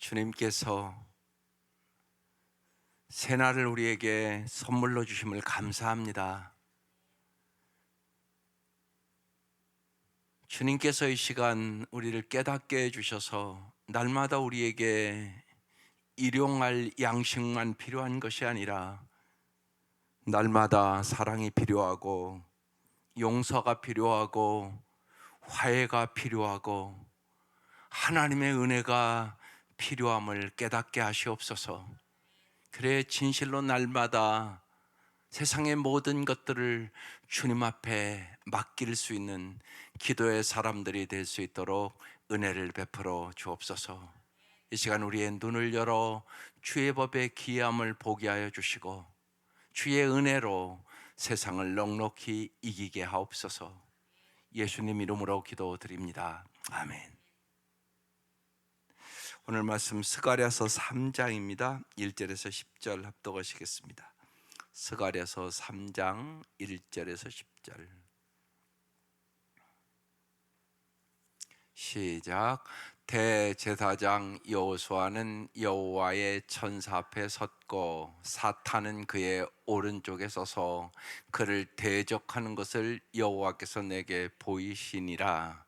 주님께서 새날을 우리에게 선물로 주심을 감사합니다. 주님께서 이 시간 우리를 깨닫게 해주셔서 날마다 우리에게 일용할 양식만 필요한 것이 아니라 날마다 사랑이 필요하고 용서가 필요하고 화해가 필요하고 하나님의 은혜가 필요함을 깨닫게 하시옵소서. 그래 진실로 날마다 세상의 모든 것들을 주님 앞에 맡길 수 있는 기도의 사람들이 될 수 있도록 은혜를 베풀어 주옵소서. 이 시간 우리의 눈을 열어 주의 법의 기이함을 보게 하여 주시고 주의 은혜로 세상을 넉넉히 이기게 하옵소서. 예수님 이름으로 기도드립니다. 아멘. 오늘 말씀 스가랴서 3장입니다. 1절에서 10절 합독하시겠습니다. 스가랴서 3장 1절에서 10절 시작. 대제사장 여호수아는 여호와의 천사 앞에 섰고 사탄은 그의 오른쪽에 서서 그를 대적하는 것을 여호와께서 내게 보이시니라.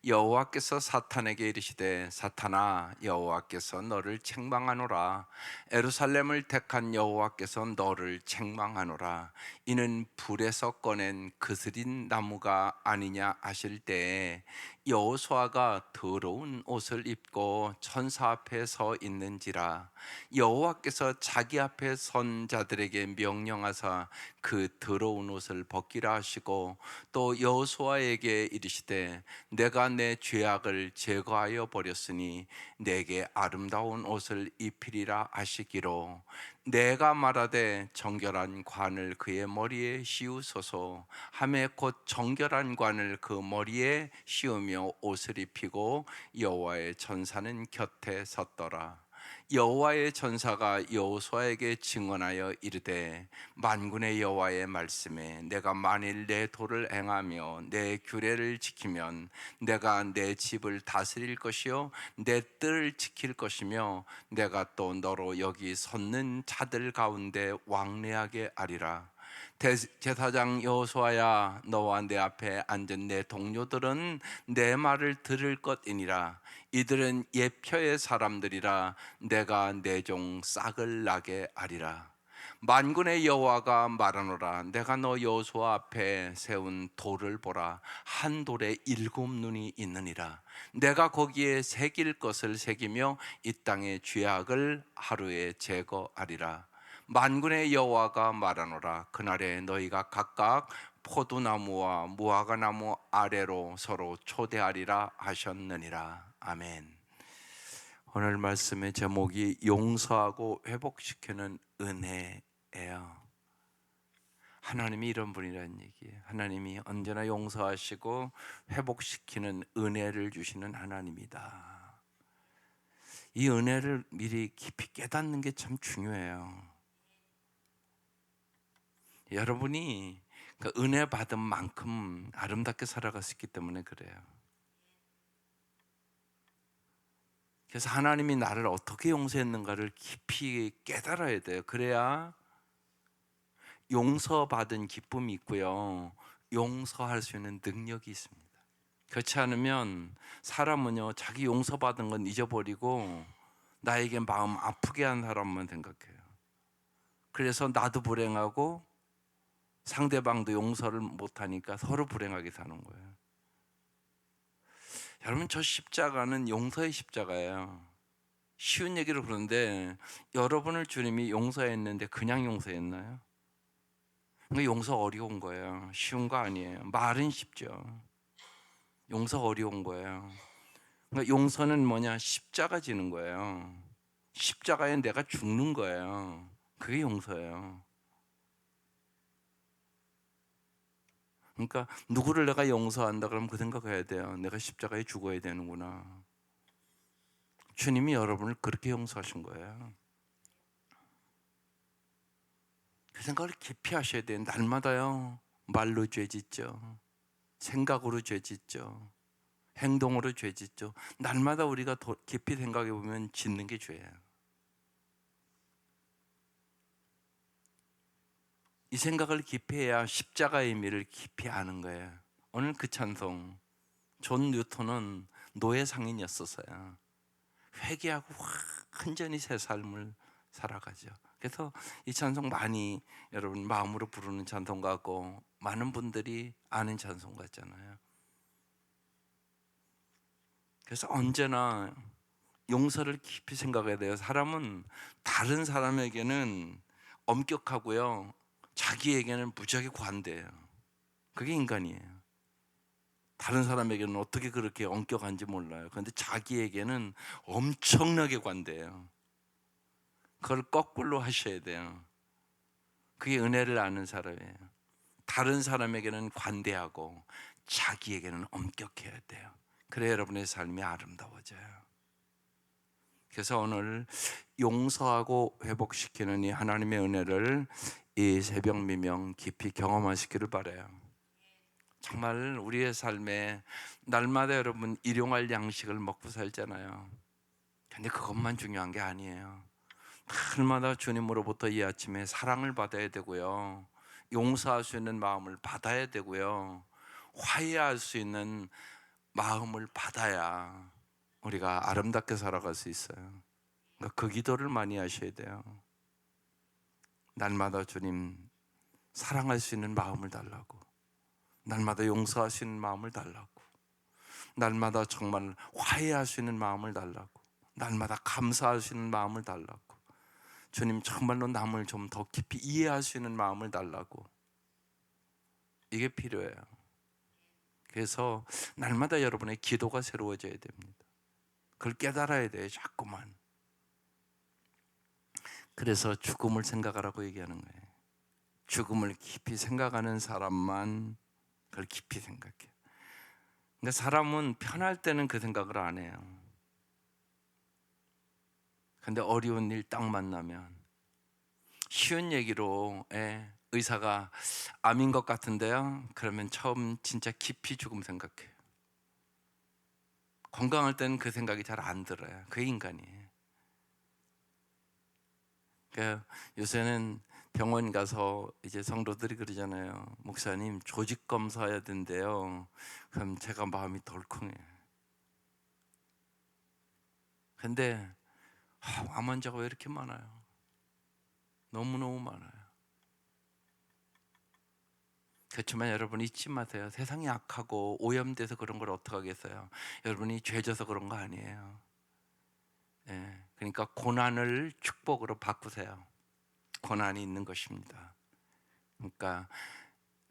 여호와께서 사탄에게 이르시되 사탄아 여호와께서 너를 책망하노라. 예루살렘을 택한 여호와께서 너를 책망하노라. 이는 불에서 꺼낸 그스린 나무가 아니냐 하실 때에 여호수아가 더러운 옷을 입고 천사 앞에 서 있는지라. 여호와께서 자기 앞에 선 자들에게 명령하사 그 더러운 옷을 벗기라 하시고 또 여호수아에게 이르시되 내가 내 죄악을 제거하여 버렸으니 내게 아름다운 옷을 입히리라 하시기로 내가 말하되 정결한 관을 그의 머리에 씌우소서 하매 곧 정결한 관을 그 머리에 씌우며 옷을 입히고 여호와의 천사는 곁에 섰더라. 여호와의 천사가 여호수아에게 증언하여 이르되 만군의 여호와의 말씀에 내가 만일 내 도를 행하며 내 규례를 지키면 내가 내 집을 다스릴 것이요 내 뜰을 지킬 것이며 내가 또 너로 여기 섰는 자들 가운데 왕래하게 하리라. 대제사장 여호수아야 너와 내 앞에 앉은 내 동료들은 내 말을 들을 것이니라. 이들은 예표의 사람들이라. 내가 내 종 싹을 나게 하리라. 만군의 여호와가 말하노라. 내가 너 여호수아 앞에 세운 돌을 보라. 한 돌에 7눈이 있느니라. 내가 거기에 새길 것을 새기며 이 땅의 죄악을 하루에 제거하리라. 만군의 여호와가 말하노라. 그날에 너희가 각각 포도나무와 무화과나무 아래로 서로 초대하리라 하셨느니라. 아멘. 오늘 말씀의 제목이 용서하고 회복시키는 은혜예요. 하나님이 이런 분이라는 얘기예요. 하나님이 언제나 용서하시고 회복시키는 은혜를 주시는 하나님이다. 이 은혜를 미리 깊이 깨닫는 게 참 중요해요. 여러분이 그 은혜 받은 만큼 아름답게 살아갔기 때문에 그래요. 그래서 하나님이 나를 어떻게 용서했는가를 깊이 깨달아야 돼요. 그래야 용서받은 기쁨이 있고요, 용서할 수 있는 능력이 있습니다. 그렇지 않으면 사람은요, 자기 용서받은 건 잊어버리고 나에게 마음 아프게 한 사람만 생각해요. 그래서 나도 불행하고 상대방도 용서를 못하니까 서로 불행하게 사는 거예요. 여러분, 저 십자가는 용서의 십자가예요. 쉬운 얘기를 그러는데 여러분을 주님이 용서했는데 그냥 용서했나요? 용서 어려운 거예요. 쉬운 거 아니에요. 말은 쉽죠. 용서 어려운 거예요. 용서는 뭐냐? 십자가 지는 거예요. 십자가에 내가 죽는 거예요. 그게 용서예요. 그러니까 누구를 내가 용서한다 그러면 그 생각해야 돼요. 내가 십자가에 죽어야 되는구나. 주님이 여러분을 그렇게 용서하신 거예요. 그 생각을 깊이 하셔야 돼요. 날마다요, 말로 죄 짓죠. 생각으로 죄 짓죠. 행동으로 죄 짓죠. 날마다 우리가 더 깊이 생각해 보면 짓는 게 죄예요. 이 생각을 깊이 해야 십자가의 의미를 깊이 아는 거예요. 오늘 그 찬송, 존 뉴턴은 노예 상인이었었어요. 회개하고 완전히 새 삶을 살아가죠. 그래서 이 찬송 많이 여러분 마음으로 부르는 찬송 같고 많은 분들이 아는 찬송 같잖아요. 그래서 언제나 용서를 깊이 생각해야 돼요. 사람은 다른 사람에게는 엄격하고요, 자기에게는 무지하게 관대해요. 그게 인간이에요. 다른 사람에게는 어떻게 그렇게 엄격한지 몰라요. 그런데 자기에게는 엄청나게 관대해요. 그걸 거꾸로 하셔야 돼요. 그게 은혜를 아는 사람이에요. 다른 사람에게는 관대하고 자기에게는 엄격해야 돼요. 그래야 여러분의 삶이 아름다워져요. 그래서 오늘 용서하고 회복시키는 이 하나님의 은혜를 이 새벽 미명 깊이 경험하시기를 바라요. 정말 우리의 삶에 날마다 여러분 일용할 양식을 먹고 살잖아요. 근데 그것만 중요한 게 아니에요. 날마다 주님으로부터 이 아침에 사랑을 받아야 되고요, 용서할 수 있는 마음을 받아야 되고요, 화해할 수 있는 마음을 받아야 우리가 아름답게 살아갈 수 있어요. 그러니까 그 기도를 많이 하셔야 돼요. 날마다 주님 사랑할 수 있는 마음을 달라고, 날마다 용서할 수 있는 마음을 달라고, 날마다 정말 화해할 수 있는 마음을 달라고, 날마다 감사할 수 있는 마음을 달라고, 주님 정말로 남을 좀 더 깊이 이해할 수 있는 마음을 달라고. 이게 필요해요. 그래서 날마다 여러분의 기도가 새로워져야 됩니다. 그걸 깨달아야 돼요, 자꾸만. 그래서 죽음을 생각하라고 얘기하는 거예요. 죽음을 깊이 생각하는 사람만 그걸 깊이 생각해요. 그러니까 사람은 편할 때는 그 생각을 안 해요. 근데 어려운 일 딱 만나면, 쉬운 얘기로 의사가 암인 것 같은데요, 그러면 처음 진짜 깊이 죽음 생각해요. 건강할 때는 그 생각이 잘 안 들어요. 그게 인간이에요. 그러니까 요새는 병원 가서 이제 성도들이 그러잖아요. 목사님 조직 검사해야 된대요. 그럼 제가 마음이 덜컹해요. 근데 암 환자가 왜 이렇게 많아요? 너무너무 많아요. 그렇지만 여러분 잊지 마세요. 세상이 악하고 오염돼서 그런 걸 어떡하겠어요. 여러분이 죄져서 그런 거 아니에요. 그러니까 고난을 축복으로 바꾸세요. 고난이 있는 것입니다. 그러니까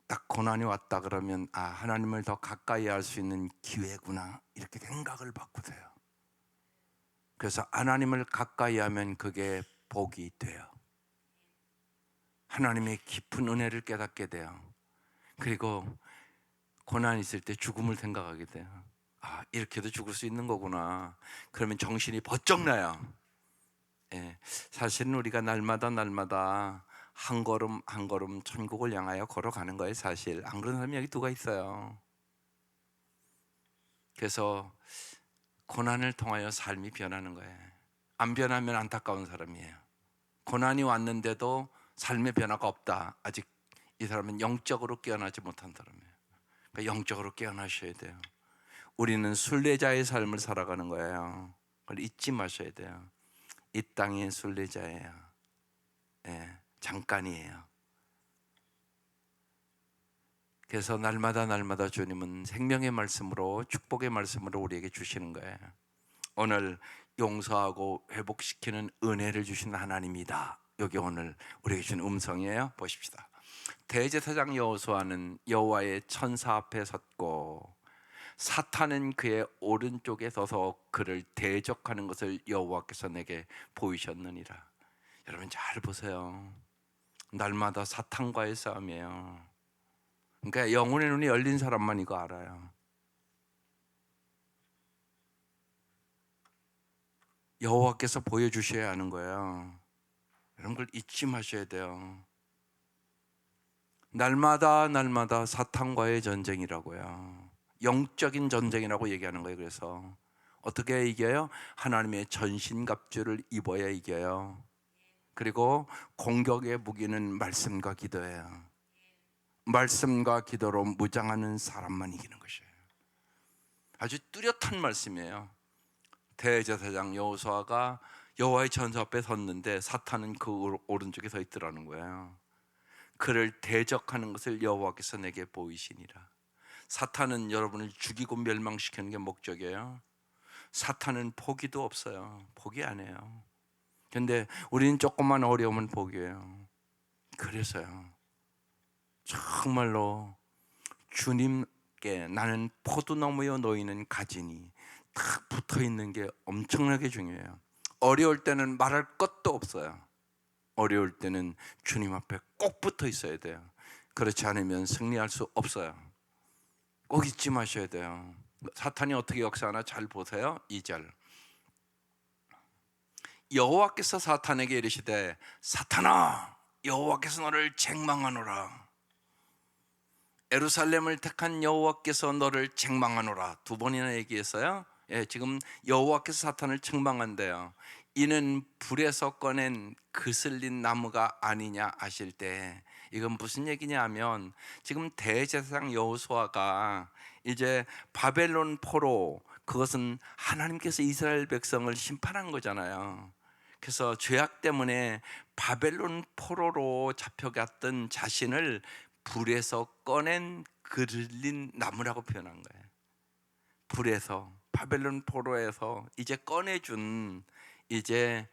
딱 고난이 왔다 그러면 하나님을 더 가까이 할 수 있는 기회구나, 이렇게 생각을 바꾸세요. 그래서 하나님을 가까이 하면 그게 복이 돼요. 하나님의 깊은 은혜를 깨닫게 돼요. 그리고 고난이 있을 때 죽음을 생각하게 돼요. 이렇게도 죽을 수 있는 거구나. 그러면 정신이 번쩍 나요. 사실은 우리가 날마다 한 걸음 한 걸음 천국을 향하여 걸어가는 거예요. 사실 안 그런 사람이 여기 누가 있어요. 그래서 고난을 통하여 삶이 변하는 거예요. 안 변하면 안타까운 사람이에요. 고난이 왔는데도 삶의 변화가 없다, 아직 이 사람은 영적으로 깨어나지 못한 사람이에요. 그러니까 영적으로 깨어나셔야 돼요. 우리는 순례자의 삶을 살아가는 거예요. 그걸 잊지 마셔야 돼요. 이 땅의 순례자예요. 잠깐이에요. 그래서 날마다 주님은 생명의 말씀으로, 축복의 말씀으로 우리에게 주시는 거예요. 오늘 용서하고 회복시키는 은혜를 주신 하나님이다. 여기 오늘 우리에게 주신 음성이에요. 보십시다. 대제사장 여호수아는 여호와의 천사 앞에 섰고 사탄은 그의 오른쪽에 서서 그를 대적하는 것을 여호와께서 내게 보이셨느니라. 여러분 잘 보세요. 날마다 사탄과의 싸움이에요. 그러니까 영혼의 눈이 열린 사람만 이거 알아요. 여호와께서 보여주셔야 하는 거예요. 이런 걸 잊지 마셔야 돼요. 날마다 사탄과의 전쟁이라고요. 영적인 전쟁이라고 얘기하는 거예요. 그래서 어떻게 이겨요? 하나님의 전신갑주를 입어야 이겨요. 그리고 공격의 무기는 말씀과 기도예요. 말씀과 기도로 무장하는 사람만 이기는 것이에요. 아주 뚜렷한 말씀이에요. 대제사장 여호수아가 여호와의 전사 앞에 섰는데 사탄은 그 오른쪽에 서 있더라는 거예요. 그를 대적하는 것을 여호와께서 내게 보이시니라. 사탄은 여러분을 죽이고 멸망시키는 게 목적이에요. 사탄은 포기도 없어요. 포기 안 해요. 근데 우리는 조금만 어려우면 포기해요. 그래서요, 정말로 주님께 나는 포도나무여 너희는 가지니 딱 붙어있는 게 엄청나게 중요해요. 어려울 때는 말할 것도 없어요. 어려울 때는 주님 앞에 꼭 붙어 있어야 돼요. 그렇지 않으면 승리할 수 없어요. 꼭 잊지 마셔야 돼요. 사탄이 어떻게 역사하나 잘 보세요. 2절, 여호와께서 사탄에게 이르시되 사탄아 여호와께서 너를 책망하노라. 예루살렘을 택한 여호와께서 너를 책망하노라. 두 번이나 얘기했어요. 지금 여호와께서 사탄을 책망한대요. 이는 불에서 꺼낸 그슬린 나무가 아니냐 하실 때, 이건 무슨 얘기냐 하면 지금 대제사장 여호수아가 이제 바벨론 포로, 그것은 하나님께서 이스라엘 백성을 심판한 거잖아요. 그래서 죄악 때문에 바벨론 포로로 잡혀갔던 자신을 불에서 꺼낸 그을린 나무라고 표현한 거예요. 불에서, 바벨론 포로에서 이제 꺼내준, 이제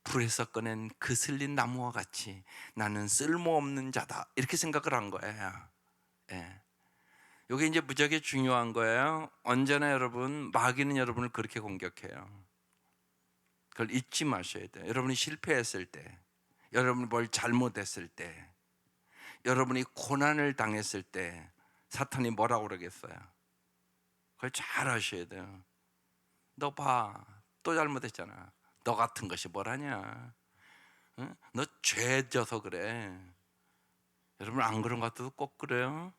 불에서 꺼낸 그슬린 나무와 같이 나는 쓸모없는 자다, 이렇게 생각을 한 거예요. 예. 이게 이제 무지하게 중요한 거예요. 언제나 여러분, 마귀는 여러분을 그렇게 공격해요. 그걸 잊지 마셔야 돼요. 여러분이 실패했을 때, 여러분이 뭘 잘못했을 때, 여러분이 고난을 당했을 때 사탄이 뭐라고 그러겠어요? 그걸 잘 아셔야 돼요. 너 봐, 또 잘못했잖아. 너 같은 것이 뭐라냐? 응? 너 죄 져서 그래. 여러분 안 그런 것 같아도 꼭 그래요.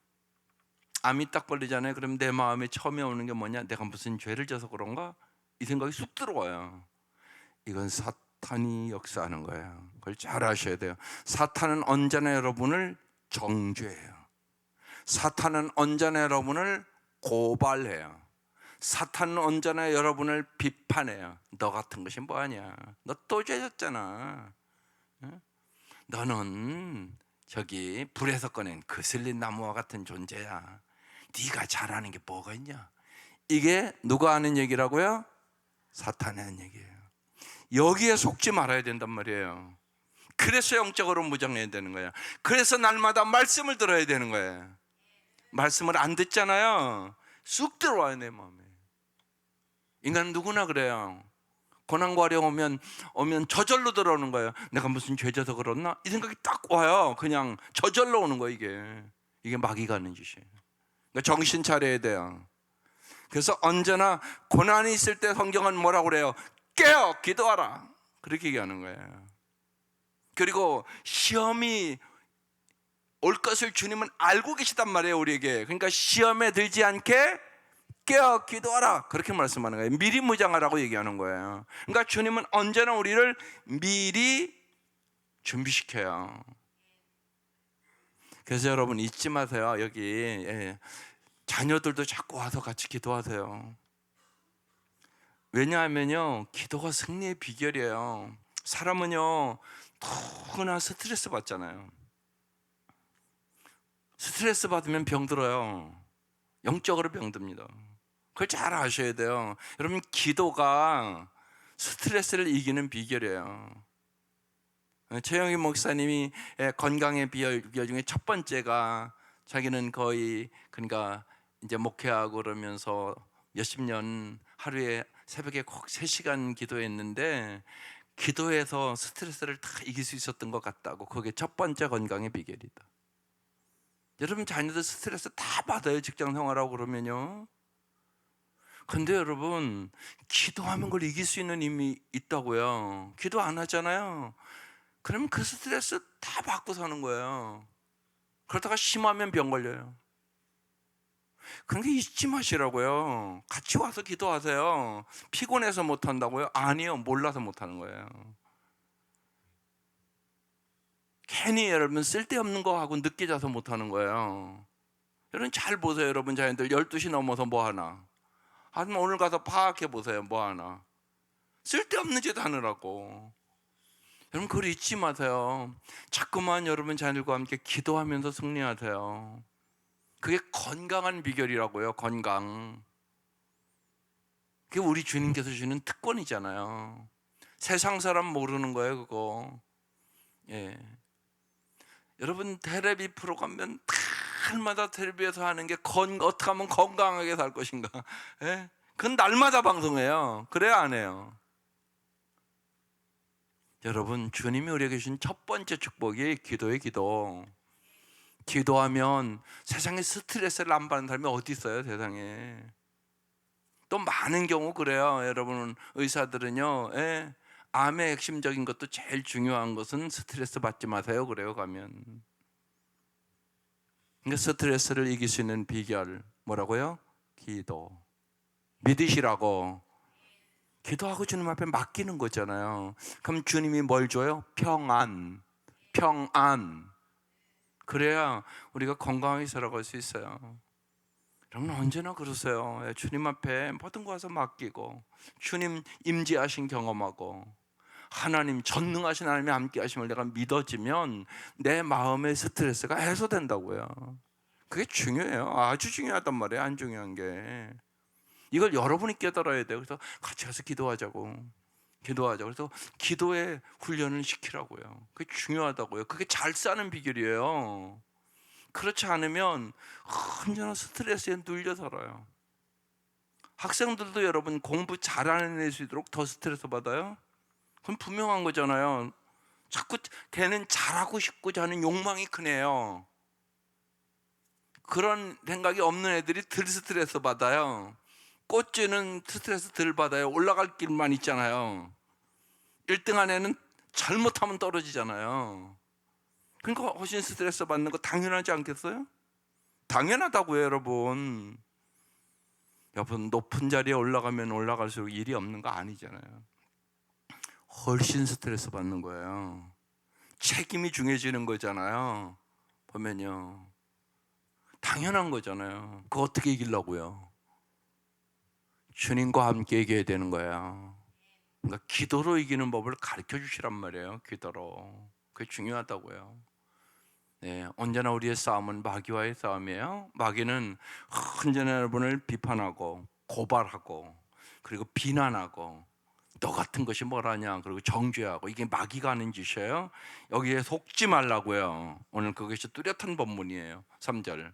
암이 딱 걸리잖아요. 그럼 내 마음에 처음에 오는 게 뭐냐? 내가 무슨 죄를 져서 그런가? 이 생각이 쑥 들어와요. 이건 사탄이 역사하는 거예요. 그걸 잘 아셔야 돼요. 사탄은 언제나 여러분을 정죄해요. 사탄은 언제나 여러분을 고발해요. 사탄은 언제나 여러분을 비판해요. 너 같은 것이 뭐하냐? 너 또 죄졌잖아. 너는 저기 불에서 꺼낸 그슬린 나무와 같은 존재야. 네가 잘하는 게 뭐가 있냐? 이게 누가 하는 얘기라고요? 사탄이 하는 얘기예요. 여기에 속지 말아야 된단 말이에요. 그래서 영적으로 무장해야 되는 거예요. 그래서 날마다 말씀을 들어야 되는 거예요. 말씀을 안 듣잖아요. 쑥 들어와요, 내 마음에. 인간은 누구나 그래요. 고난과 어려움 오면 저절로 들어오는 거예요. 내가 무슨 죄 져서 그렇나? 이 생각이 딱 와요. 그냥 저절로 오는 거예요. 이게 마귀가 하는 짓이에요. 그러니까 정신 차려야 돼요. 그래서 언제나 고난이 있을 때 성경은 뭐라고 그래요? 깨어 기도하라, 그렇게 얘기하는 거예요. 그리고 시험이 올 것을 주님은 알고 계시단 말이에요, 우리에게. 그러니까 시험에 들지 않게 깨어 기도하라, 그렇게 말씀하는 거예요. 미리 무장하라고 얘기하는 거예요. 그러니까 주님은 언제나 우리를 미리 준비시켜요. 그래서 여러분 잊지 마세요. 여기 자녀들도 자꾸 와서 같이 기도하세요. 왜냐하면요, 기도가 승리의 비결이에요. 사람은요 누구나 스트레스 받잖아요. 스트레스 받으면 병들어요. 영적으로 병듭니다. 그걸 잘 아셔야 돼요. 여러분, 기도가 스트레스를 이기는 비결이에요. 최영희 목사님이 건강의 비결 중에 첫 번째가, 자기는 거의 그러니까 이제 목회하고 그러면서 몇십 년 하루에 새벽에 꼭 3시간 기도했는데, 기도해서 스트레스를 다 이길 수 있었던 것 같다고. 그게 첫 번째 건강의 비결이다. 여러분 자녀들 스트레스 다 받아요, 직장 생활하고 그러면요. 근데 여러분, 기도하면 그걸 이길 수 있는 힘이 있다고요. 기도 안 하잖아요. 그러면 그 스트레스 다 받고 사는 거예요. 그러다가 심하면 병 걸려요. 그런 게 잊지 마시라고요. 같이 와서 기도하세요. 피곤해서 못한다고요? 아니요, 몰라서 못하는 거예요. 괜히 여러분 쓸데없는 거 하고 늦게 자서 못하는 거예요. 여러분 잘 보세요. 여러분 자녀들 12시 넘어서 뭐 하나? 하지만 오늘 가서 파악해 보세요. 뭐 하나? 쓸데없는 짓 하느라고. 여러분 그걸 잊지 마세요. 자꾸만 여러분 자녀들과 함께 기도하면서 승리하세요. 그게 건강한 비결이라고요. 건강. 그게 우리 주님께서 주는 특권이잖아요. 세상 사람 모르는 거예요, 그거. 예. 여러분 텔레비 프로그램은 날마다 텔레비에서 하는 게 어떻게 하면 건강하게 살 것인가. 예? 그건 날마다 방송해요. 그래야 안 해요. 여러분 주님이 우리에게 주신 첫 번째 축복이 기도의 기도. 기도하면 세상에 스트레스를 안 받는 사람이 어디 있어요, 세상에. 또 많은 경우 그래요. 여러분 의사들은요, 예? 암의 핵심적인 것도 제일 중요한 것은 스트레스 받지 마세요. 그래요, 가면. 그러니까 스트레스를 이길 수 있는 비결 뭐라고요? 기도. 믿으시라고. 기도하고 주님 앞에 맡기는 거잖아요. 그럼 주님이 뭘 줘요? 평안. 평안. 그래야 우리가 건강하게 살아갈 수 있어요. 여러분 언제나 그러세요. 주님 앞에 모든 거 와서 맡기고 주님 임재하신 경험하고 하나님 전능하신 하나님의 함께 하심을 내가 믿어지면 내 마음의 스트레스가 해소된다고요. 그게 중요해요. 아주 중요하단 말이에요. 안 중요한 게. 이걸 여러분이 깨달아야 돼요. 그래서 같이 가서 기도하자고. 그래서 기도의 훈련을 시키라고요. 그게 중요하다고요. 그게 잘 사는 비결이에요. 그렇지 않으면 언제나 스트레스에 눌려 살아요. 학생들도 여러분 공부 잘하는 애 수 있도록 더 스트레스 받아요? 그건 분명한 거잖아요. 자꾸 걔는 잘하고 싶고자 하는 욕망이 크네요. 그런 생각이 없는 애들이 덜 스트레스 받아요. 꼴찌는 스트레스 덜 받아요. 올라갈 길만 있잖아요. 1등한 애는 잘못하면 떨어지잖아요. 그러니까 훨씬 스트레스 받는 거 당연하지 않겠어요? 당연하다고요, 여러분. 여러분 높은 자리에 올라가면 올라갈수록 일이 없는 거 아니잖아요. 훨씬 스트레스 받는 거예요. 책임이 중요해지는 거잖아요. 보면요. 당연한 거잖아요. 그거 어떻게 이기려고요? 주님과 함께 이겨야 되는 거예요. 그러니까 기도로 이기는 법을 가르쳐 주시란 말이에요. 기도로. 그게 중요하다고요. 네, 언제나 우리의 싸움은 마귀와의 싸움이에요. 마귀는 언제나 여러분을 비판하고 고발하고 그리고 비난하고 너 같은 것이 뭐라냐 그리고 정죄하고 이게 마귀가 하는 짓이에요. 여기에 속지 말라고요. 오늘 그것이 뚜렷한 본문이에요. 3절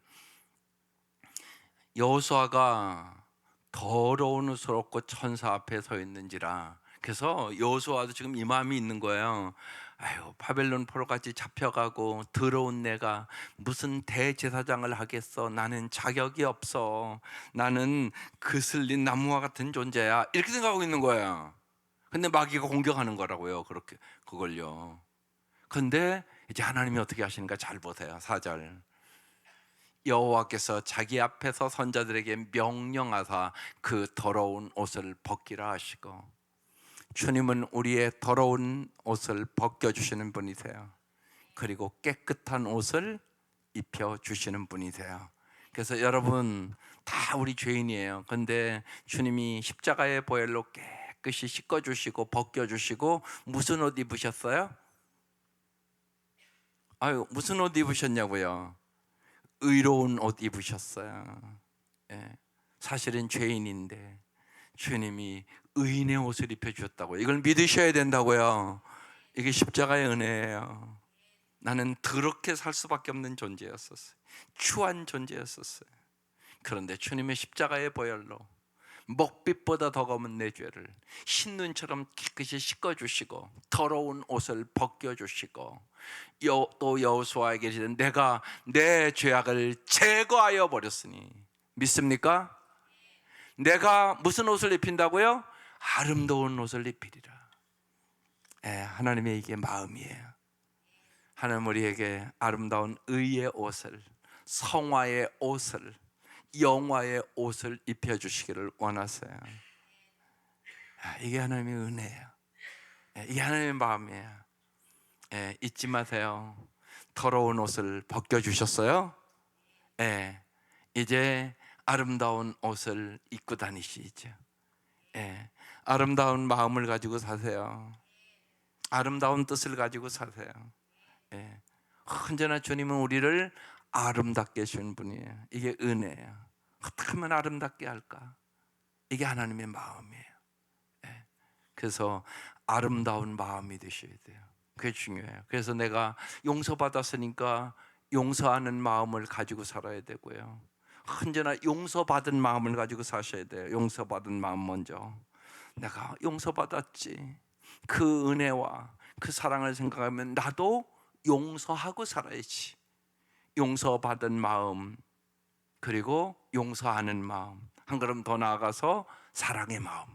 여호수아가 더러운 옷을 입고 천사 앞에 서 있는지라. 그래서 여호수아도 지금 이 마음이 있는 거예요. 아유 바벨론 포로같이 잡혀가고 더러운 내가 무슨 대제사장을 하겠어. 나는 자격이 없어. 나는 그슬린 나무와 같은 존재야. 이렇게 생각하고 있는 거예요. 근데 마귀가 공격하는 거라고요. 그렇게 그걸요. 근데 이제 하나님이 어떻게 하시는가 잘 보세요. 4절 여호와께서 자기 앞에서 선자들에게 명령하사 그 더러운 옷을 벗기라 하시고. 주님은 우리의 더러운 옷을 벗겨주시는 분이세요. 그리고 깨끗한 옷을 입혀주시는 분이세요. 그래서 여러분 다 우리 죄인이에요. 근데 주님이 십자가의 보혈로 깨끗이 씻어주시고 벗겨주시고 무슨 옷 입으셨어요? 아유 무슨 옷 입으셨냐고요? 의로운 옷 입으셨어요. 예. 사실은 죄인인데 주님이 의인의 옷을 입혀주셨다고요. 이걸 믿으셔야 된다고요. 이게 십자가의 은혜예요. 나는 더럽게 살 수밖에 없는 존재였었어요. 추한 존재였었어요. 그런데 주님의 십자가의 보혈로 먹빛보다 더 검은 내 죄를 신눈처럼 깨끗이 씻어주시고 더러운 옷을 벗겨주시고 또 여호수아에게 이르시되 내가 내 죄악을 제거하여 버렸으니 믿습니까? 내가 무슨 옷을 입힌다고요? 아름다운 옷을 입히리라. 하나님의 이게 마음이에요. 하나님 우리에게 아름다운 의의 옷을 성화의 옷을 영화의 옷을 입혀주시기를 원하세요. 이게 하나님의 은혜예요. 이게 하나님의 마음이에요. 잊지 마세요. 더러운 옷을 벗겨주셨어요. 이제 아름다운 옷을 입고 다니시죠. 아름다운 마음을 가지고 사세요. 아름다운 뜻을 가지고 사세요. 언제나 주님은 우리를 아름답게 해주는 분이에요. 이게 은혜예요. 어떻게 하면 아름답게 할까? 이게 하나님의 마음이에요. 그래서 아름다운 마음이 되셔야 돼요. 그게 중요해요. 그래서 내가 용서받았으니까 용서하는 마음을 가지고 살아야 되고요. 언제나 용서받은 마음을 가지고 사셔야 돼요. 용서받은 마음 먼저. 내가 용서받았지. 그 은혜와 그 사랑을 생각하면 나도 용서하고 살아야지. 용서받은 마음, 그리고 용서하는 마음, 한 걸음 더 나아가서 사랑의 마음,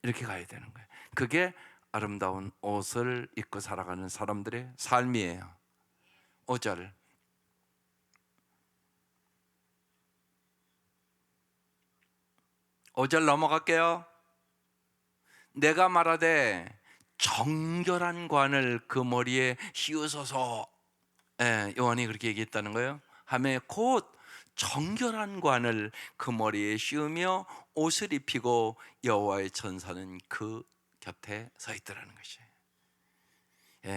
이렇게 가야 되는 거예요. 그게 아름다운 옷을 입고 살아가는 사람들의 삶이에요. 5절, 5절 넘어갈게요. 내가 말하되 정결한 관을 그 머리에 씌우소서. 요한이 그렇게 얘기했다는 거예요. 하며 곧 정결한 관을 그 머리에 씌우며 옷을 입히고 여호와의 천사는 그 곁에 서 있더라는 것이에요.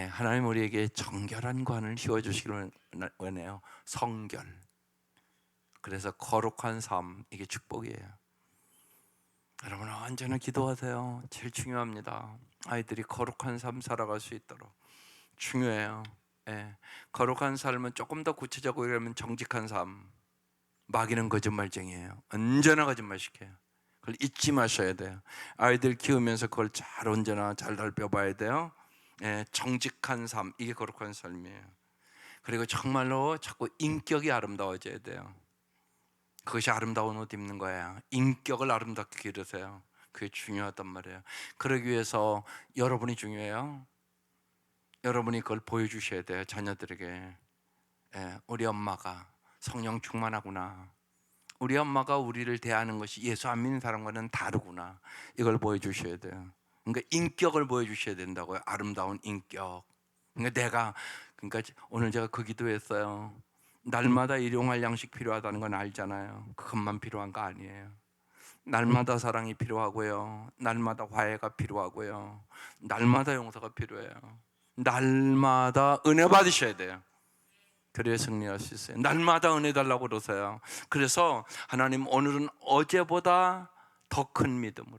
하나님 우리에게 정결한 관을 씌워주시기를 원해요. 성결. 그래서 거룩한 삶, 이게 축복이에요. 여러분 언제나 기도하세요. 제일 중요합니다. 아이들이 거룩한 삶 살아갈 수 있도록 중요해요. 거룩한 삶은 조금 더 구체적으로 얘기하면 정직한 삶. 마귀는 거짓말쟁이에요. 언제나 거짓말시켜요. 그걸 잊지 마셔야 돼요. 아이들 키우면서 그걸 언제나 잘 살펴봐야 돼요. 정직한 삶, 이게 거룩한 삶이에요. 그리고 정말로 자꾸 인격이 아름다워져야 돼요. 그것이 아름다운 옷 입는 거예요. 인격을 아름답게 기르세요. 그게 중요하단 말이에요. 그러기 위해서 여러분이 중요해요. 여러분이 그걸 보여주셔야 돼요. 자녀들에게. 우리 엄마가 성령 충만하구나. 우리 엄마가 우리를 대하는 것이 예수 안 믿는 사람과는 다르구나. 이걸 보여주셔야 돼요. 그러니까 인격을 보여주셔야 된다고요. 아름다운 인격. 그러니까 오늘 제가 그 기도했어요. 날마다 일용할 양식 필요하다는 건 알잖아요. 그것만 필요한 거 아니에요. 날마다 사랑이 필요하고요. 날마다 화해가 필요하고요. 날마다 용서가 필요해요. 날마다 은혜 받으셔야 돼요. 그래야 승리할 수 있어요. 날마다 은혜 달라고 그러세요. 그래서 하나님 오늘은 어제보다 더 큰 믿음으로,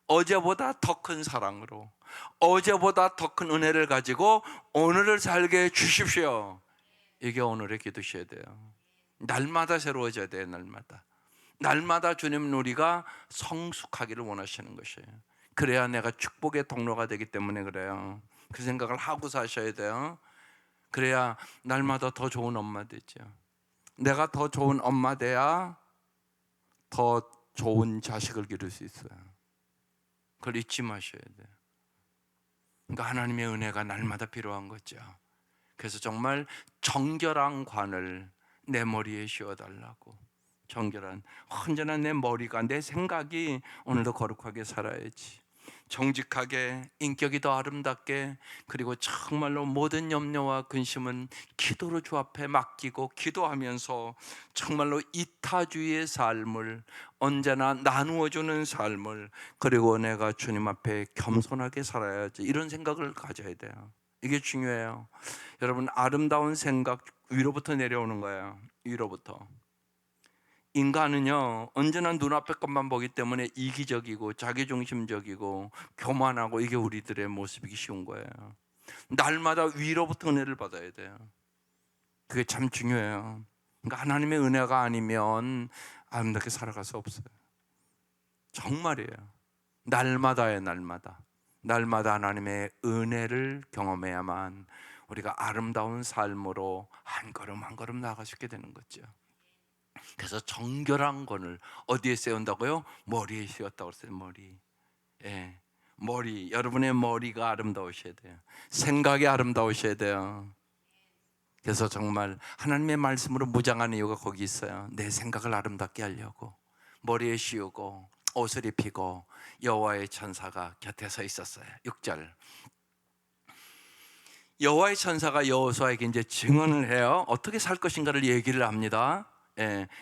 어제보다 더 큰 사랑으로, 어제보다 더 큰 은혜를 가지고 오늘을 살게 해주십시오. 이게 오늘의 기도셔야 돼요. 날마다 새로워져야 돼요. 날마다 주님은 우리가 성숙하기를 원하시는 것이에요. 그래야 내가 축복의 통로가 되기 때문에 그래요. 그 생각을 하고 사셔야 돼요. 그래야 날마다 더 좋은 엄마 되죠. 내가 더 좋은 엄마 돼야 더 좋은 자식을 기를 수 있어요. 그걸 잊지 마셔야 돼요. 그러니까 하나님의 은혜가 날마다 필요한 거죠. 그래서 정말 정결한 관을 내 머리에 씌워달라고. 정결한, 언제나 내 머리가, 내 생각이 오늘도 거룩하게 살아야지. 정직하게, 인격이 더 아름답게, 그리고 정말로 모든 염려와 근심은 기도로 주 앞에 맡기고 기도하면서 정말로 이타주의 삶을 언제나 나누어주는 삶을, 그리고 내가 주님 앞에 겸손하게 살아야지, 이런 생각을 가져야 돼요. 이게 중요해요. 여러분, 아름다운 생각 위로부터 내려오는 거예요. 위로부터. 인간은요 언제나 눈앞의 것만 보기 때문에 이기적이고 자기중심적이고 교만하고, 이게 우리들의 모습이기 쉬운 거예요. 날마다 위로부터 은혜를 받아야 돼요. 그게 참 중요해요. 그러니까 하나님의 은혜가 아니면 아름답게 살아갈 수 없어요. 정말이에요. 날마다예요. 날마다 하나님의 은혜를 경험해야만 우리가 아름다운 삶으로 한 걸음 한 걸음 나아갈 수 있게 되는 거죠. 그래서 정결한 권을 어디에 세운다고요? 머리에 씌웠다고 했어요. 머리. 여러분의 머리가 아름다우셔야 돼요. 생각이 아름다우셔야 돼요. 그래서 정말 하나님의 말씀으로 무장하는 이유가 거기 있어요. 내 생각을 아름답게 하려고 머리에 씌우고 옷을 입히고 여호와의 천사가 곁에 서 있었어요. 6절, 여호와의 천사가 여호수아에게 이제 증언을 해요. 어떻게 살 것인가를 얘기를 합니다.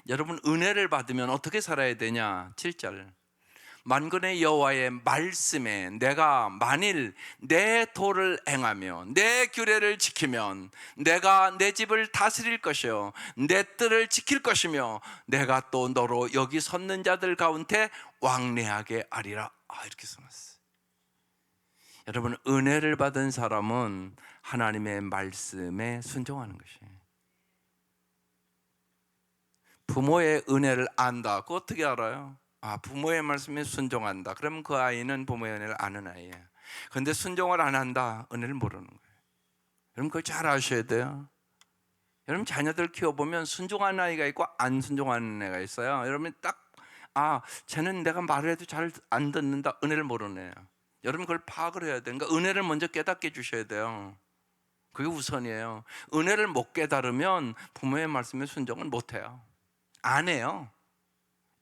여러분, 은혜를 받으면 어떻게 살아야 되냐? 7절, 만군의 여호와의 말씀에 내가 만일 내 도를 행하며 내 규례를 지키면 내가 내 집을 다스릴 것이요 내 뜰을 지킬 것이며 내가 또 너로 여기 섰는 자들 가운데 왕래하게 하리라. 이렇게 써놨어요. 여러분, 은혜를 받은 사람은 하나님의 말씀에 순종하는 것이에요. 부모의 은혜를 안다. 그거 어떻게 알아요? 부모의 말씀에 순종한다. 그러면 그 아이는 부모의 은혜를 아는 아이예요. 그런데 순종을 안 한다. 은혜를 모르는 거예요. 여러분, 그걸 잘 아셔야 돼요. 여러분, 자녀들 키워보면 순종하는 아이가 있고 안 순종하는 애가 있어요. 여러분 딱 쟤는 내가 말을 해도 잘 안 듣는다. 은혜를 모르는 애예요. 여러분, 그걸 파악을 해야 돼요. 그러니까 은혜를 먼저 깨닫게 해주셔야 돼요. 그게 우선이에요. 은혜를 못 깨달으면 부모의 말씀에 순종을 못 해요. 안 해요.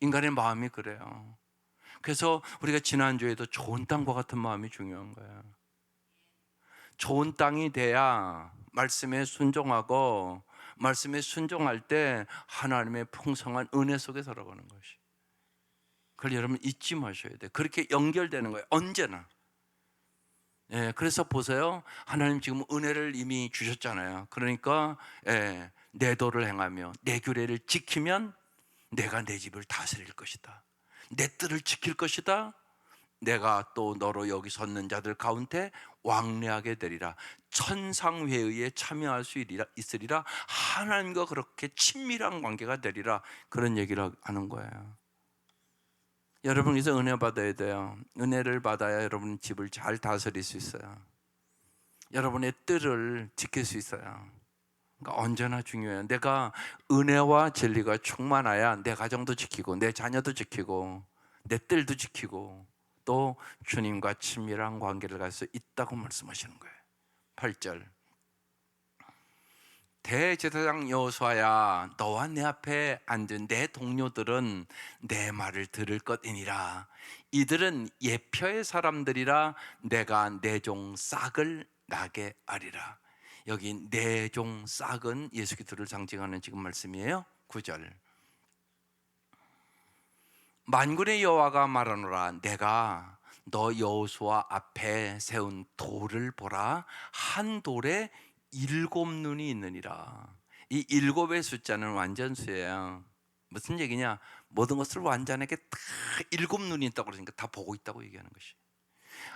인간의 마음이 그래요. 그래서 우리가 지난주에도 좋은 땅과 같은 마음이 중요한 거예요. 좋은 땅이 돼야 말씀에 순종하고, 말씀에 순종할 때 하나님의 풍성한 은혜 속에 살아가는 것이. 그걸 여러분 잊지 마셔야 돼요. 그렇게 연결되는 거예요. 언제나. 그래서 보세요. 하나님 지금 은혜를 이미 주셨잖아요. 그러니까 내 도를 행하며 내 규례를 지키면 내가 내 집을 다스릴 것이다. 내 뜰을 지킬 것이다. 내가 또 너로 여기 섰는 자들 가운데 왕래하게 되리라. 천상회의에 참여할 수 있으리라. 하나님과 그렇게 친밀한 관계가 되리라. 그런 얘기를 하는 거예요. 여러분께서 은혜 받아야 돼요. 은혜를 받아야 여러분 집을 잘 다스릴 수 있어요. 여러분의 뜰을 지킬 수 있어요. 그러니까 언제나 중요해요. 내가 은혜와 진리가 충만해야 내 가정도 지키고 내 자녀도 지키고 내 뜰도 지키고 또 주님과 친밀한 관계를 갈 수 있다고 말씀하시는 거예요. 8절, 대제사장 여호수아야, 너와 내 앞에 앉은 내 동료들은 내 말을 들을 것이니라. 이들은 예표의 사람들이라. 내가 내 종 싹을 나게 하리라. 여기 내 종 싹은 예수 그리스도를 상징하는 지금 말씀이에요. 9절, 만군의 여호와가 말하노라. 내가 너 여호수아 앞에 세운 돌을 보라. 한 돌에 7눈이 있느니라. 이 7의 숫자는 완전수예요. 무슨 얘기냐? 모든 것을 완전하게 다 7눈이 있다고 그러니까 다 보고 있다고 얘기하는 것이.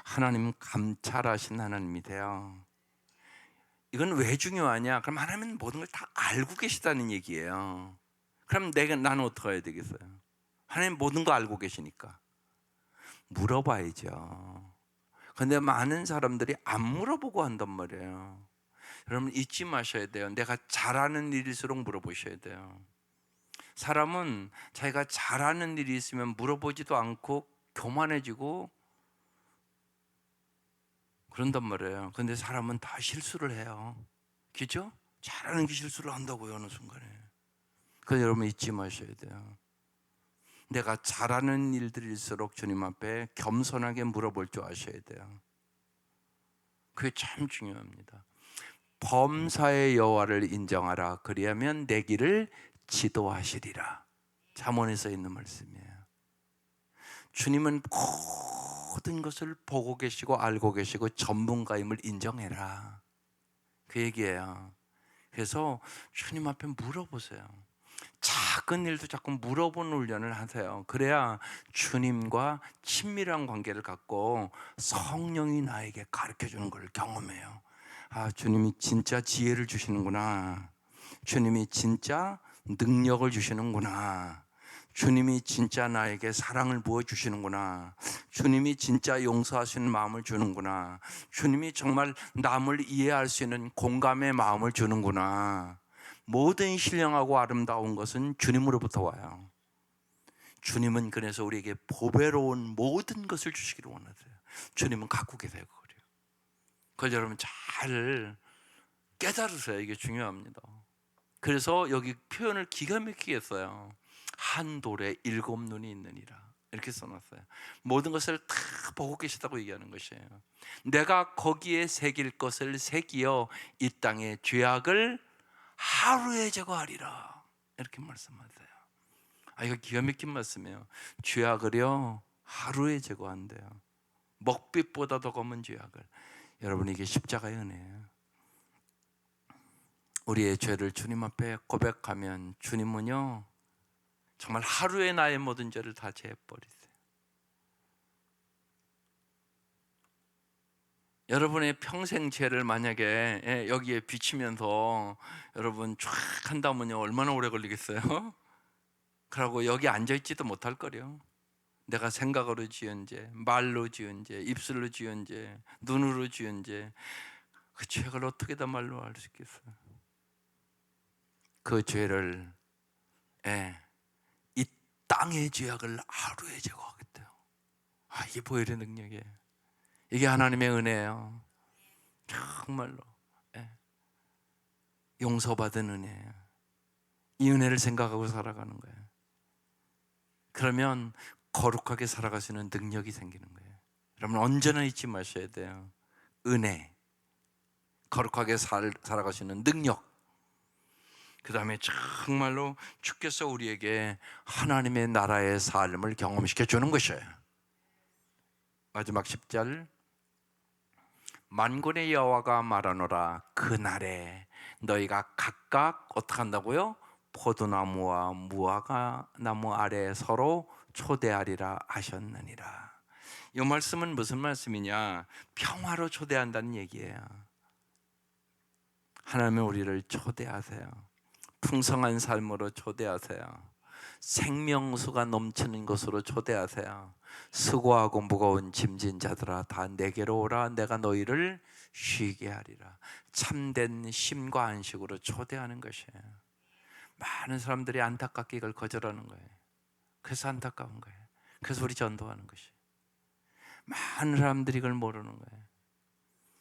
하나님 감찰하신 하나님이 돼요. 이건 왜 중요하냐? 그럼 하나님은 모든 걸 다 알고 계시다는 얘기예요. 그럼 나는 어떻게 해야 되겠어요? 하나님 모든 거 알고 계시니까 물어봐야죠. 그런데 많은 사람들이 안 물어보고 한단 말이에요. 여러분 잊지 마셔야 돼요. 내가 잘하는 일일수록 물어보셔야 돼요. 사람은 자기가 잘하는 일이 있으면 물어보지도 않고 교만해지고 그런단 말이에요. 그런데 사람은 다 실수를 해요. 그죠? 잘하는 게 실수를 한다고요, 어느 순간에. 그래서 여러분 잊지 마셔야 돼요. 내가 잘하는 일들일수록 주님 앞에 겸손하게 물어볼 줄 아셔야 돼요. 그게 참 중요합니다. 범사의 여호와를 인정하라. 그리하면 내 길을 지도하시리라. 잠언에 써 있는 말씀이에요. 주님은 모든 것을 보고 계시고 알고 계시고 전문가임을 인정해라. 그 얘기예요. 그래서 주님 앞에 물어보세요. 작은 일도 자꾸 물어보는 훈련을 하세요. 그래야 주님과 친밀한 관계를 갖고 성령이 나에게 가르쳐주는 걸 경험해요. 주님이 진짜 지혜를 주시는구나. 주님이 진짜 능력을 주시는구나. 주님이 진짜 나에게 사랑을 부어주시는구나. 주님이 진짜 용서하시는 마음을 주는구나. 주님이 정말 남을 이해할 수 있는 공감의 마음을 주는구나. 모든 신령하고 아름다운 것은 주님으로부터 와요. 주님은 그래서 우리에게 보배로운 모든 것을 주시기를 원하세요. 주님은 갖고 계세요. 그걸 여러분 잘 깨달으세요. 이게 중요합니다. 그래서 여기 표현을 기가 막히게 했어요. 한 돌에 7눈이 있느니라, 이렇게 써놨어요. 모든 것을 다 보고 계시다고 얘기하는 것이에요. 내가 거기에 새길 것을 새기어 이 땅의 죄악을 하루에 제거하리라, 이렇게 말씀하세요. 이거 기가 막힌 말씀이에요. 죄악을요 하루에 제거한대요. 먹빛보다 더 검은 죄악을. 여러분, 이게 십자가의 은혜예요. 우리의 죄를 주님 앞에 고백하면 주님은요 정말 하루에 나의 모든 죄를 다 제해버리세요. 여러분의 평생 죄를 만약에 여기에 비치면서 여러분 쫙 한다면요 얼마나 오래 걸리겠어요? 그러고 여기 앉아있지도 못할 거래요. 내가 생각으로 지은 죄, 말로 지은 죄, 입술로 지은 죄, 눈으로 지은 죄, 그 죄를 어떻게 다 말로 할 수 있겠어요? 그 죄를 이 땅의 죄악을 하루에 제거하겠대요. 이게 보혈의 능력이에요. 이게 하나님의 은혜예요. 정말로 용서받은 은혜예요. 이 은혜를 생각하고 살아가는 거예요. 그러면 거룩하게 살아갈 수 있는 능력이 생기는 거예요. 여러분, 언제나 잊지 마셔야 돼요. 은혜, 거룩하게 살아갈 수 있는 능력, 그 다음에 정말로 주께서 우리에게 하나님의 나라의 삶을 경험시켜 주는 것이에요. 마지막 10절, 만군의 여호와가 말하노라, 그날에 너희가 각각 어떻게 한다고요? 포도나무와 무화과나무 아래 서로 초대하리라 하셨느니라. 이 말씀은 무슨 말씀이냐? 평화로 초대한다는 얘기예요. 하나님은 우리를 초대하세요. 풍성한 삶으로 초대하세요. 생명수가 넘치는 것으로 초대하세요. 수고하고 무거운 짐진 자들아 다 내게로 오라, 내가 너희를 쉬게 하리라. 참된 쉼과 안식으로 초대하는 것이에요. 많은 사람들이 안타깝게 이걸 거절하는 거예요. 그래서 안타까운 거예요. 그래서 우리 전도하는 것이에요. 많은 사람들이 이걸 모르는 거예요.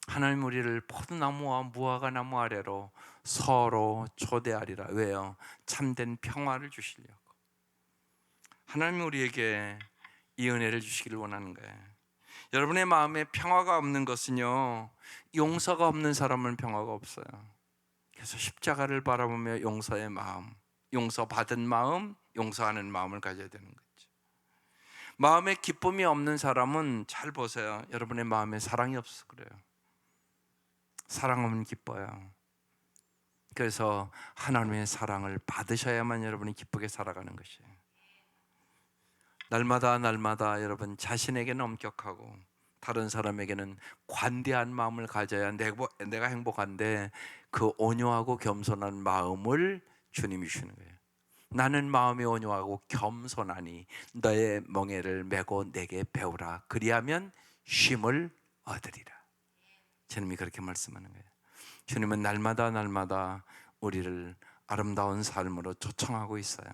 하나님 우리를 포도나무와 무화과나무 아래로 서로 초대하리라. 왜요? 참된 평화를 주시려고. 하나님 우리에게 이 은혜를 주시기를 원하는 거예요. 여러분의 마음에 평화가 없는 것은요, 용서가 없는 사람은 평화가 없어요. 그래서 십자가를 바라보며 용서의 마음, 용서받은 마음, 용서하는 마음을 가져야 되는 거죠. 마음에 기쁨이 없는 사람은, 잘 보세요, 여러분의 마음에 사랑이 없어서 그래요. 사랑하면 기뻐요. 그래서 하나님의 사랑을 받으셔야만 여러분이 기쁘게 살아가는 것이에요. 날마다 여러분 자신에게는 엄격하고 다른 사람에게는 관대한 마음을 가져야 내가 행복한데, 그 온유하고 겸손한 마음을 주님이 주시는 거예요. 나는 마음이 온유하고 겸손하니 너의 멍에를 메고 내게 배우라, 그리하면 쉼을 얻으리라. 주님이 그렇게 말씀하는 거예요. 주님은 날마다 우리를 아름다운 삶으로 초청하고 있어요.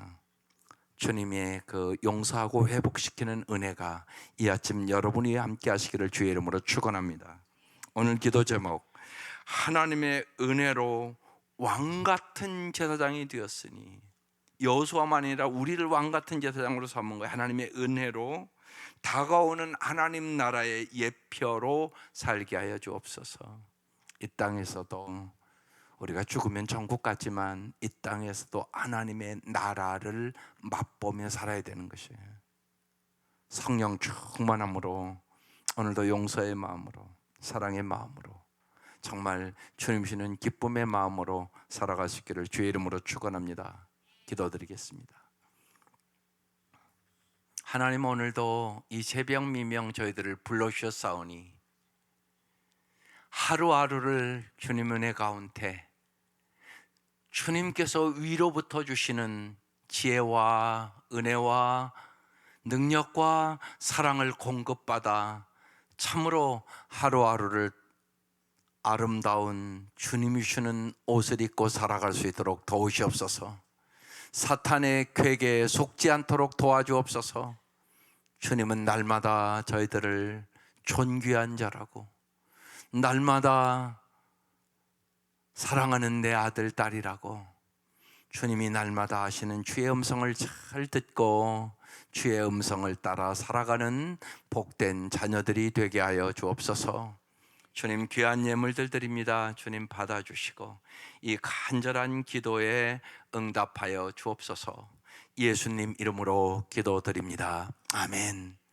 주님의 그 용서하고 회복시키는 은혜가 이 아침 여러분이 함께 하시기를 주의 이름으로 축원합니다. 오늘 기도 제목, 하나님의 은혜로 왕같은 제사장이 되었으니, 여호수아만 아니라 우리를 왕같은 제사장으로 삼은 거예요. 하나님의 은혜로 다가오는 하나님 나라의 예표로 살게 하여 주옵소서. 이 땅에서도 우리가 죽으면 천국 같지만 이 땅에서도 하나님의 나라를 맛보며 살아야 되는 것이에요. 성령 충만함으로 오늘도 용서의 마음으로, 사랑의 마음으로, 정말 주님 주시는 기쁨의 마음으로 살아갈 수 있기를 주의 이름으로 축원합니다. 기도드리겠습니다. 하나님, 오늘도 이 새벽 미명 저희들을 불러주셨사오니 하루하루를 주님 은혜 가운데 주님께서 위로부터 주시는 지혜와 은혜와 능력과 사랑을 공급받아 참으로 하루하루를 아름다운 주님이 주시는 옷을 입고 살아갈 수 있도록 도우시옵소서. 사탄의 궤계에 속지 않도록 도와주옵소서. 주님은 날마다 저희들을 존귀한 자라고, 날마다 사랑하는 내 아들, 딸이라고 주님이 날마다 하시는 주의 음성을 잘 듣고 주의 음성을 따라 살아가는 복된 자녀들이 되게 하여 주옵소서. 주님, 귀한 예물들 드립니다. 주님 받아주시고 이 간절한 기도에 응답하여 주옵소서. 예수님 이름으로 기도드립니다. 아멘.